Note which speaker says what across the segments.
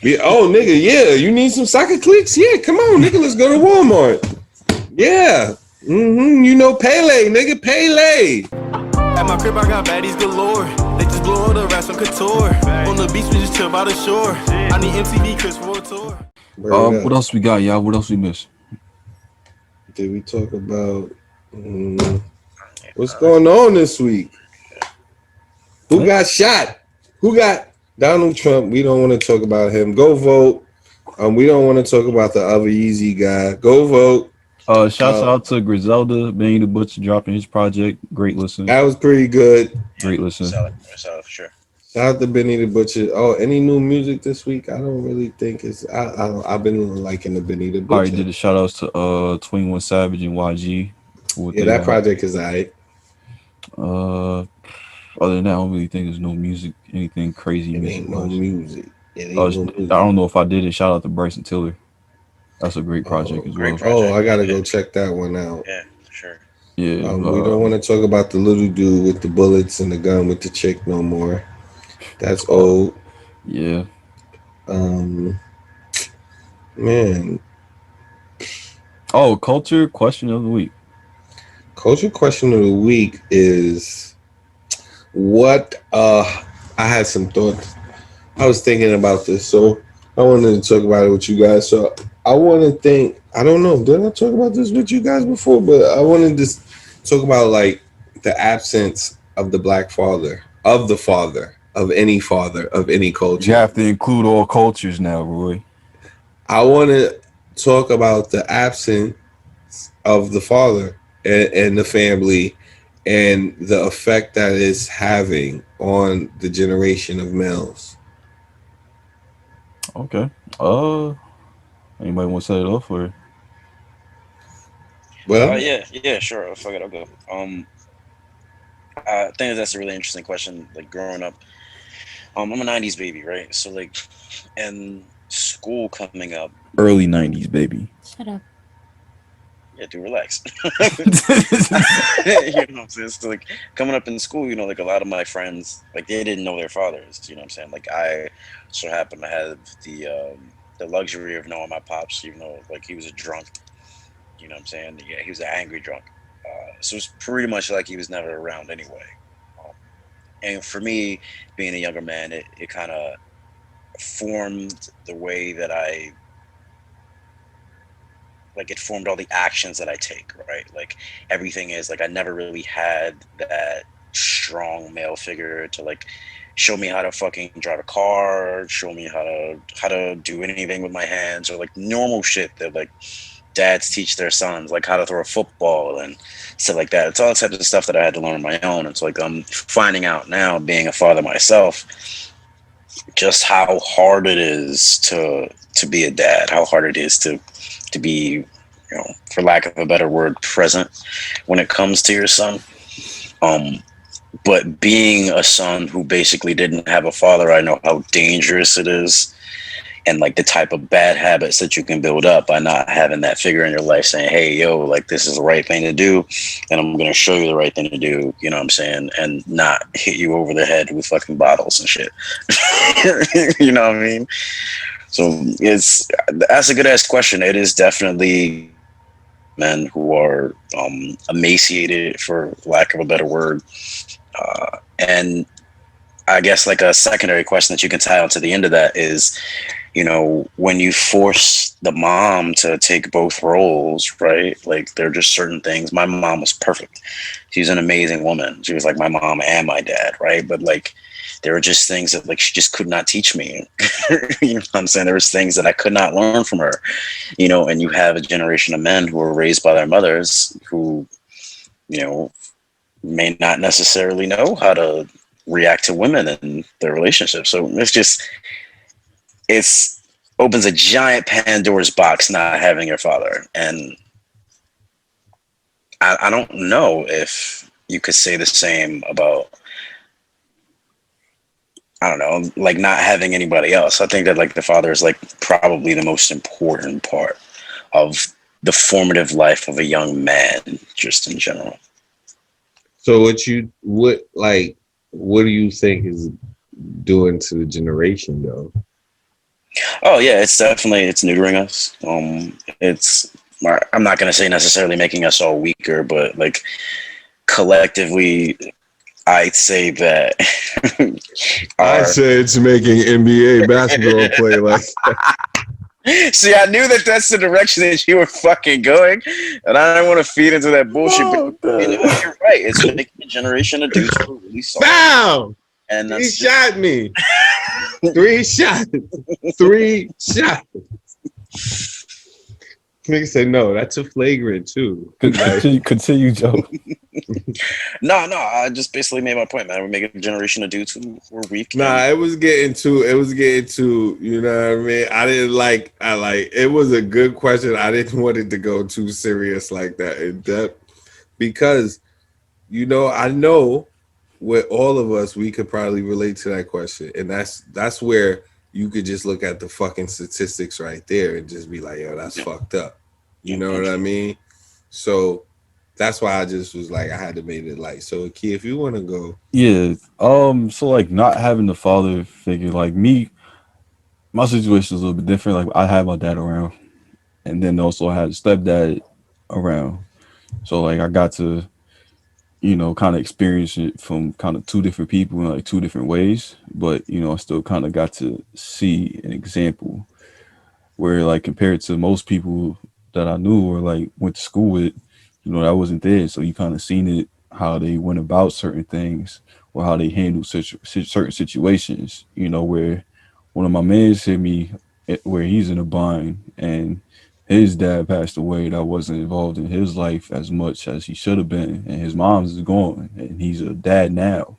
Speaker 1: Nigga, yeah, you need some soccer clicks? Yeah, come on, nigga, let's go to Walmart. Yeah. You know Pele, nigga, Pele.
Speaker 2: At my crib, I got baddies galore. They just blow all the rats on couture. On the beach, we just chill by the shore. I need MTV Chris for a tour.
Speaker 1: Word
Speaker 3: What
Speaker 1: up.
Speaker 3: else we got, y'all? What else we miss?
Speaker 1: Did we talk about what's going on this week? Who got shot? Who got Donald Trump? We don't want to talk about him. Go vote. We don't want to talk about the other easy guy. Go vote.
Speaker 3: Shouts out to Griselda, Benny the Butcher dropping his project. Great listen.
Speaker 1: That was pretty good.
Speaker 4: Yeah,
Speaker 3: Great listen.
Speaker 4: solid for sure.
Speaker 1: Shout out to Benny the Butcher. Oh, any new music this week? I don't really think it's. I've been liking the Benny the
Speaker 3: Already
Speaker 1: Butcher.
Speaker 3: did a shout outs to 21 Savage and YG for what
Speaker 1: Yeah,
Speaker 3: they
Speaker 1: that
Speaker 3: got.
Speaker 1: project is alright.
Speaker 3: Other than that, I don't really think there's no music, anything crazy
Speaker 1: It
Speaker 3: music
Speaker 1: ain't no
Speaker 3: wise.
Speaker 1: music. It
Speaker 3: I
Speaker 1: ain't no music.
Speaker 3: don't know if I did it. Shout out to Bryson Tiller. That's a great project
Speaker 1: Oh,
Speaker 3: as
Speaker 4: Great
Speaker 3: well.
Speaker 4: project.
Speaker 1: I gotta go check that one out.
Speaker 4: Yeah, for sure.
Speaker 3: Yeah.
Speaker 1: We don't want to talk about the little dude with the bullets and the gun with the chick no more. That's old.
Speaker 3: Yeah.
Speaker 1: Um, man,
Speaker 3: Oh, culture question of the week.
Speaker 1: culture question of the week is what? I had some thoughts. I was thinking about this, so I wanted to talk about it with you guys. So I want to think. I don't know. Did I talk about this with you guys before? But I wanted to talk about like the absence of the black father, of the father of any
Speaker 3: You
Speaker 1: culture.
Speaker 3: have to include all cultures now, Roy.
Speaker 1: I want to talk about the absence of the father and the family and the effect that it's having on the generation of males.
Speaker 3: Okay. Anybody want to set it off or?
Speaker 1: Well,
Speaker 4: Yeah, sure. Fuck it, I'll go. I think that's a really interesting question. Like growing up, I'm a '90s baby, right? So like, and school coming up.
Speaker 3: Early '90s, baby.
Speaker 5: Shut up.
Speaker 4: Yeah, dude, relax. You know what I'm saying? So like coming up in school, like a lot of my friends, like they didn't know their fathers. You know what I'm saying? Like I so happened to have the luxury of knowing my pops, even though like he was a drunk. You know what I'm saying? Yeah, he was an angry drunk. So it's pretty much like he was never around anyway. Um, and for me, being a younger man, it kind of formed the way that I like it formed all the actions that I take, right? Like everything is like I never really had that strong male figure to like show me how to fucking drive a car, show me how to do anything with my hands or like normal shit that like dads teach their sons, like how to throw a football and stuff like that. It's all types of stuff that I had to learn on my own. It's like I'm finding out now, being a father myself, just how hard it is to be a dad, how hard it is to be, for lack of a better word, present when it comes to your son. Um, but being a son who basically didn't have a father, I know how dangerous it is and like the type of bad habits that you can build up by not having that figure in your life saying, hey, yo, like this is the right thing to do. And I'm going to show you the right thing to do. You know what I'm saying? And not hit you over the head with fucking bottles and shit. You know what I mean? So that's a good ass question. It is definitely men who are emaciated, for lack of a better word. And I guess like a secondary question that you can tie onto the end of that is, when you force the mom to take both roles, right? Like there are just certain things. My mom was perfect. She's an amazing woman. She was like my mom and my dad, right? But like there were just things that like she just could not teach me. You know what I'm saying? There was things that I could not learn from her, and you have a generation of men who were raised by their mothers who, you know, may not necessarily know how to react to women in their relationship. So it's opens a giant Pandora's box not having your father. And I don't know if you could say the same about, I don't know, like not having anybody else. I think that like the father is like probably the most important part of the formative life of a young man, just in general.
Speaker 1: so what do you think is doing to the generation though?
Speaker 4: Oh yeah, it's neutering us. It's I'm not gonna say necessarily making us all weaker, but like collectively, I'd say that
Speaker 1: I
Speaker 4: our
Speaker 1: say it's making NBA basketball play like
Speaker 4: see, I knew that that's the direction that you were fucking going, and I didn't want to feed into that bullshit. But
Speaker 3: No,
Speaker 4: you know,
Speaker 3: the-
Speaker 4: you're right. It's making a generation of dudes who are really soft,
Speaker 1: BAM!
Speaker 4: and
Speaker 1: He
Speaker 4: that's just
Speaker 1: shot me. Three shots. Three shots. Nigga say no, that's a flagrant too. Like
Speaker 3: continue, Joe.
Speaker 4: no, no. I just basically made my point, man. We make a generation of dudes who are weak, and
Speaker 1: nah, it was getting too, you know what I mean? I like it was a good question. I didn't want it to go too serious like that in depth because I know with all of us we could probably relate to that question. And that's where you could just look at the fucking statistics right there and just be like, yo, that's
Speaker 4: yeah,
Speaker 1: fucked up. You
Speaker 4: yeah,
Speaker 1: know what I
Speaker 4: absolutely.
Speaker 1: mean? So that's why I just was like I had to make it light. So Key, if you wanna go,
Speaker 3: Yeah. So like not having the father figure, like me, my situation is a little bit different. Like I had my dad around, and then also I had a stepdad around. So like I got to kind of experience it from kind of two different people in like two different ways. But I still kind of got to see an example where like compared to most people that I knew or like went to school with, that wasn't there. So you kind of seen it how they went about certain things or how they handled certain situations. Where one of my mans hit me where he's in a bind and his dad passed away that wasn't involved in his life as much as he should have been, and his mom's is gone and he's a dad now.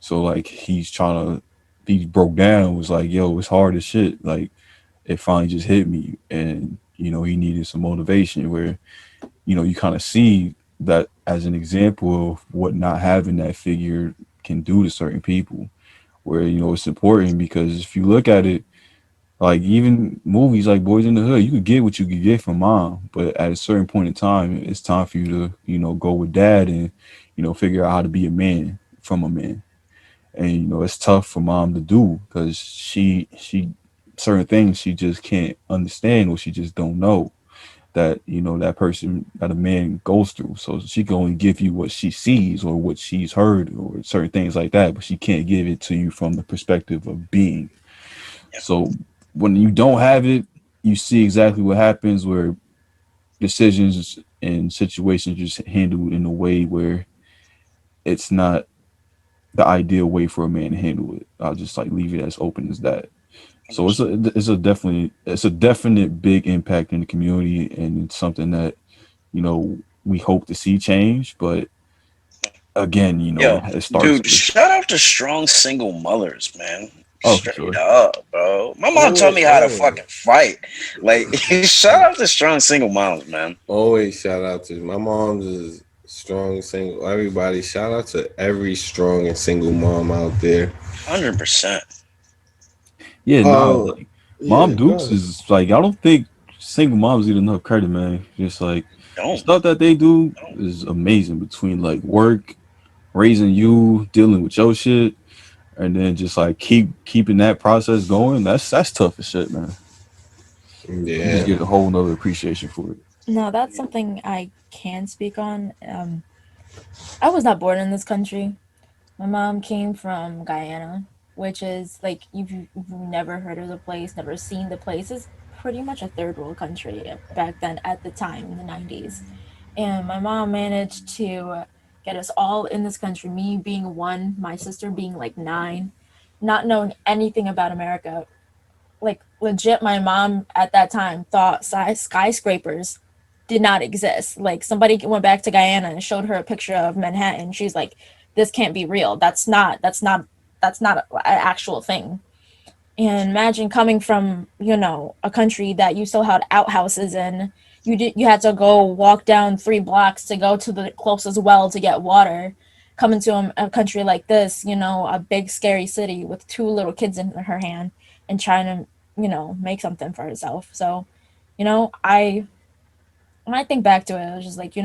Speaker 3: So like he's trying to he broke down, was like, yo, it's hard as shit. Like it finally just hit me, and he needed some motivation where you kind of see that as an example of what not having that figure can do to certain people, where it's important because if you look at it, like even movies like Boys in the Hood, you could get what you could get from mom, but at a certain point in time it's time for you to go with dad and figure out how to be a man from a man. And it's tough for mom to do because she certain things she just can't understand or she just don't know that that person that a man goes through. So she can only give you what she sees or what she's heard or certain things like that, but she can't give it to you from the perspective of being.
Speaker 4: Yeah,
Speaker 3: So when you don't have it, you see exactly what happens where decisions and situations just handled in a way where it's not the ideal way for a man to handle it. I'll just like leave it as open as that. So
Speaker 4: 100%.
Speaker 3: it's a definite big impact in the community, and it's something that we hope to see change. But again,
Speaker 4: Yo,
Speaker 3: it starts
Speaker 4: dude,
Speaker 3: with
Speaker 4: shout out to strong single mothers, man.
Speaker 3: oh for
Speaker 4: Straight
Speaker 3: sure.
Speaker 4: up, bro. My mom taught
Speaker 1: always,
Speaker 4: me how to
Speaker 1: always,
Speaker 4: fucking fight. Like, shout out to strong single moms, man.
Speaker 1: always shout out to my mom's is strong single. Everybody, shout out to every strong and single mom out there.
Speaker 4: 100%.
Speaker 3: Yeah, nah,
Speaker 1: Oh,
Speaker 3: like
Speaker 1: yeah,
Speaker 3: Mom
Speaker 1: go
Speaker 3: Dukes
Speaker 1: ahead.
Speaker 3: is like I don't think single moms get enough credit, man. Just like the
Speaker 4: Don't.
Speaker 3: stuff that they do is amazing between like work, raising you, dealing with your shit, and then just like keeping that process going. That's tough as shit, man. You just
Speaker 1: Yeah.
Speaker 3: get a whole nother appreciation for it.
Speaker 5: No, that's something I can speak on. I was not born in this country. My mom came from Guyana, which is like you've never heard of the place, never seen the place. It's pretty much a third world country back then at the time in the 90s. And my mom managed to get us all in this country, me being one, my sister being like nine, not knowing anything about America. Like legit, my mom at that time thought skyscrapers did not exist. Like somebody went back to Guyana and showed her a picture of Manhattan. She's like, "This can't be real. That's not an actual thing." And imagine coming from a country that you still had outhouses in. You had to go walk down 3 blocks to go to the closest well to get water. Coming to a country like this, a big scary city with two little kids in her hand and trying to make something for herself. So I when I think back to it, I was just like,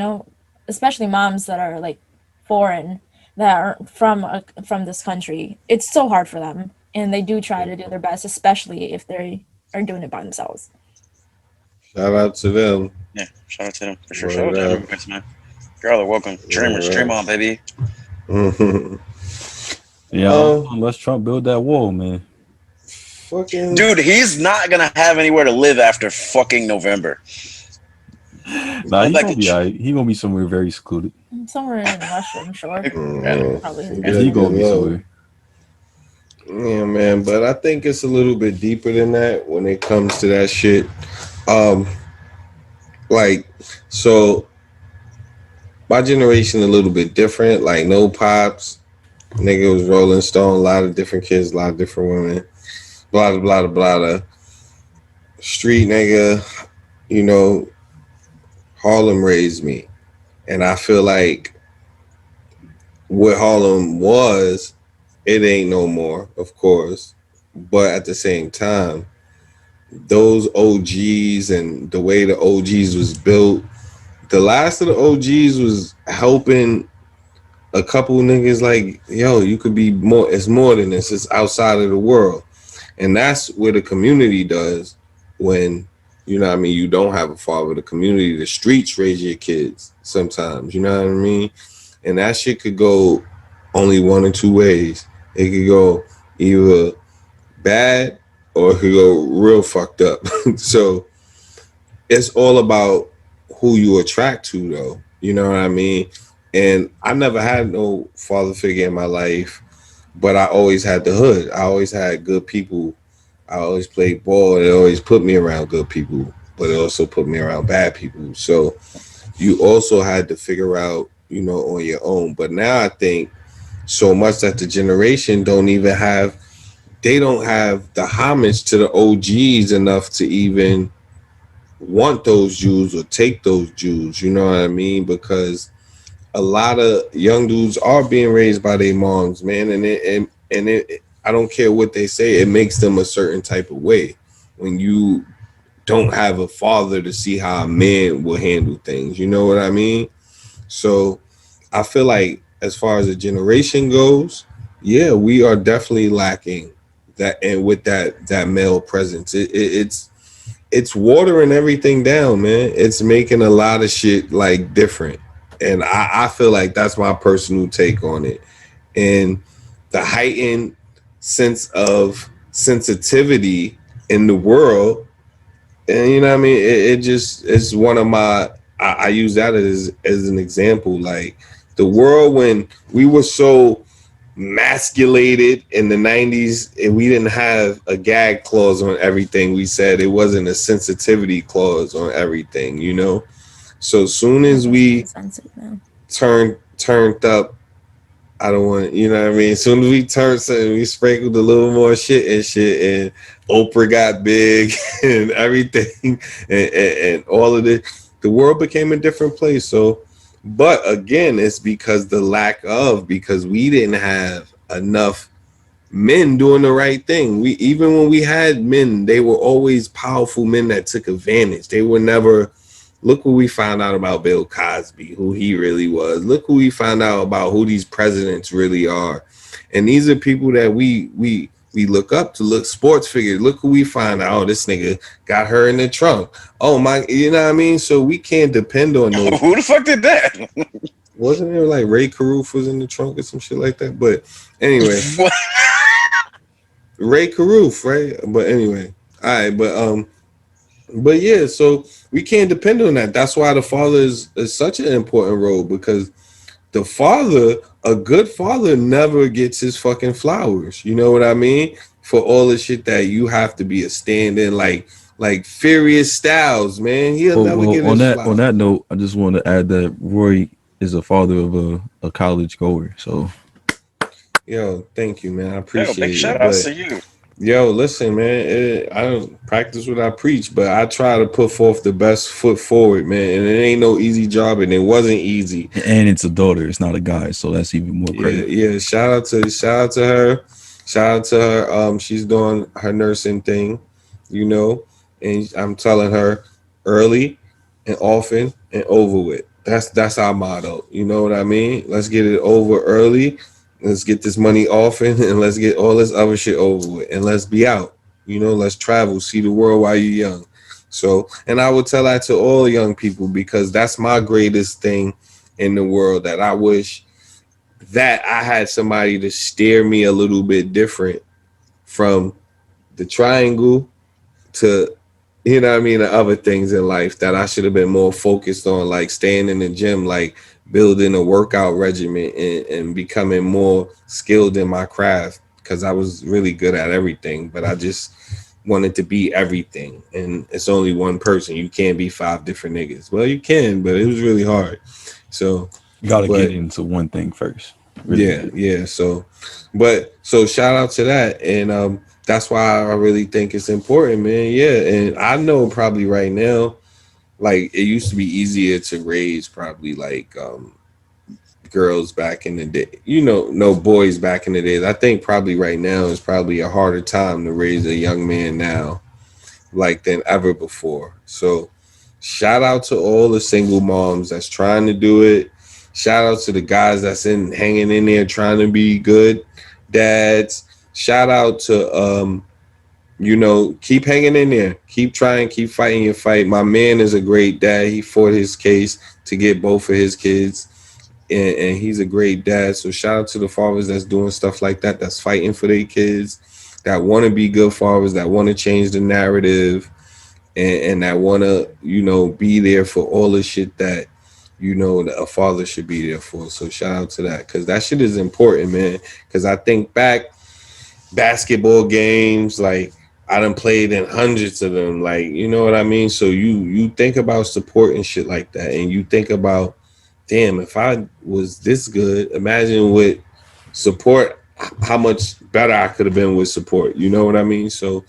Speaker 5: especially moms that are like foreign, that are from this country, it's so hard for them, and they do try to do their best, especially if they are doing it by themselves.
Speaker 1: Shout out to them.
Speaker 4: Yeah, shout out to them for sure. Shout out
Speaker 1: Word
Speaker 4: to
Speaker 1: up.
Speaker 4: everybody, man. Y'all are welcome. Dreamers,
Speaker 1: Word
Speaker 4: dream
Speaker 1: up.
Speaker 4: on, baby.
Speaker 3: Yeah,
Speaker 1: um,
Speaker 3: unless Trump build that wall, man.
Speaker 1: fucking.
Speaker 4: Dude, he's not gonna have anywhere to live after fucking November.
Speaker 3: Nah,
Speaker 4: Going
Speaker 3: he
Speaker 4: back
Speaker 3: gonna
Speaker 4: to
Speaker 3: be alright. He gonna be somewhere very secluded.
Speaker 5: Somewhere in Russia, I'm sure.
Speaker 4: yeah,
Speaker 5: Probably his
Speaker 1: You
Speaker 3: Yeah,
Speaker 1: better
Speaker 3: he
Speaker 5: grandparents.
Speaker 1: get
Speaker 3: gonna be
Speaker 1: low.
Speaker 3: somewhere.
Speaker 1: Yeah, man. But I think it's a little bit deeper than that when it comes to that shit. Um, like, so my generation a little bit different. Like, no pops. Nigga was Rolling Stone. A lot of different kids. A lot of different women. Blah blah blah blah blah. Street nigga. You know, Harlem raised me, and I feel like what Harlem was, it ain't no more, of course. But at the same time, those OGs and the way the OGs was built, the last of the OGs was helping a couple niggas like, yo, you could be more, it's more than this, it's outside of the world. And that's where the community does when, you know what I mean, you don't have a father. The community, the streets raise your kids sometimes, you know what I mean? And that shit could go only one or two ways. It could go either bad or it could go real fucked up. So it's all about who you attract to, though. You know what I mean? And I never had no father figure in my life, but I always had the hood. I always had good people. I always played ball. It always put me around good people, but it also put me around bad people. So you also had to figure out, you know, on your own. But now I think so much that the generation don't even have, they don't have the homage to the OGs enough to even want those Jews or take those Jews. You know what I mean? Because a lot of young dudes are being raised by their moms, man, and I don't care what they say, it makes them a certain type of way when you don't have a father to see how a man will handle things. You know what I mean? So I feel like as far as the generation goes, yeah, we are definitely lacking that, and with that male presence, it's watering everything down, man. It's making a lot of shit like different. And I feel like that's my personal take on it. And the heightened sense of sensitivity in the world, and you know what I mean, it just it's one of my I use that as an example. Like the world when we were so masculated in the 90s and we didn't have a gag clause on everything we said, it wasn't a sensitivity clause on everything, you know. So soon as we
Speaker 5: Everything's sensitive now.
Speaker 1: turned up, I don't want, you know what I mean? As soon as we turned something, we sprinkled a little more shit and shit, and Oprah got big and everything, and all of it. The world became a different place. So, but again, it's because the lack of, because we didn't have enough men doing the right thing. We, even when we had men, they were always powerful men that took advantage. They were never. Look what we found out about Bill Cosby, who he really was. Look who we found out about who these presidents really are. And these are people that we look up to, look sports figures. Look who we find out. Oh, this nigga got her in the trunk. Oh my, you know what I mean? So we can't depend on those.
Speaker 4: Who the fuck did that?
Speaker 1: Wasn't there like Ray Caruth was in the trunk or some shit like that? But anyway,
Speaker 4: What?
Speaker 1: Ray Caruth, right? But anyway, all right, but yeah, so we can't depend on that. That's why the father is such an important role, because the father, a good father, never gets his fucking flowers. You know what I mean? For all the shit that you have to be a stand-in, like Furious Styles, man, he'll never
Speaker 3: Well,
Speaker 1: get his
Speaker 3: on
Speaker 1: flowers.
Speaker 3: that note, I just want to add that Roy is a father of a college goer. So
Speaker 1: Yo, thank you, man. I
Speaker 4: Yo, big
Speaker 1: appreciate
Speaker 4: shout
Speaker 1: it.
Speaker 4: outs
Speaker 1: But
Speaker 4: to you.
Speaker 1: yo, listen, man. I don't practice what I preach, but I try to put forth the best foot forward, man. And it ain't no easy job, and it wasn't easy.
Speaker 3: and it's a daughter, it's not a guy, so that's even more
Speaker 1: Yeah,
Speaker 3: crazy.
Speaker 1: yeah. Shout out to her. Shout out to her. She's doing her nursing thing, you know, and I'm telling her early and often and over with. That's our motto. You know what I mean? Let's get it over early. Let's get this money often, and let's get all this other shit over with, and let's be out. Let's travel, see the world while you're young. So, and I would tell that to all young people because that's my greatest thing in the world, that I wish that I had somebody to steer me a little bit different from the triangle to, what I mean, the other things in life that I should have been more focused on, like staying in the gym, like building a workout regimen, and becoming more skilled in my craft, because I was really good at everything, but I just wanted to be everything. And it's only one person. You can't be five different niggas. Well, you can, but it was really hard. So,
Speaker 3: You got to get
Speaker 1: but
Speaker 3: into one thing first. Really
Speaker 1: yeah,
Speaker 3: get it.
Speaker 1: yeah. So shout out to that, and that's why I really think it's important, man. Yeah, and I know probably right now, like it used to be easier to raise probably like girls back in the day, no boys back in the days. I think probably right now is probably a harder time to raise a young man now, like than ever before. So shout out to all the single moms that's trying to do it. Shout out to the guys that's hanging in there trying to be good dads. Shout out to keep hanging in there. Keep trying, keep fighting your fight. My man is a great dad. He fought his case to get both of his kids. And he's a great dad. So shout out to the fathers that's doing stuff like that, that's fighting for their kids, that want to be good fathers, that want to change the narrative, and that want to, be there for all the shit that, that a father should be there for. So shout out to that, because that shit is important, man. Because I think back, basketball games, like I done played in hundreds of them, like, you know what I mean? So you think about support and shit like that, and you think about, damn, if I was this good, imagine with support, how much better I could have been with support. You know what I mean? So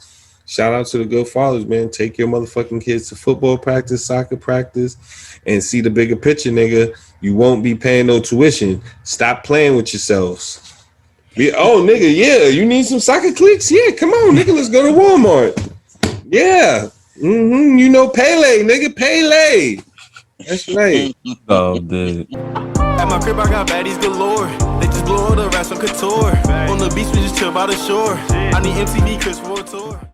Speaker 1: shout out to the good fathers, man. Take your motherfucking kids to football practice, soccer practice, and see the bigger picture, nigga. You won't be paying no tuition. Stop playing with yourselves. Oh, nigga, yeah, you need some soccer cleats? Yeah, come on, nigga, let's go to Walmart. Yeah. Pele, nigga, Pele. That's right.
Speaker 3: Oh, the
Speaker 2: At my crib, I got baddies galore. They just blow all the rats on couture. On the beach, we just chill by the shore. I need MTV Chris World Tour.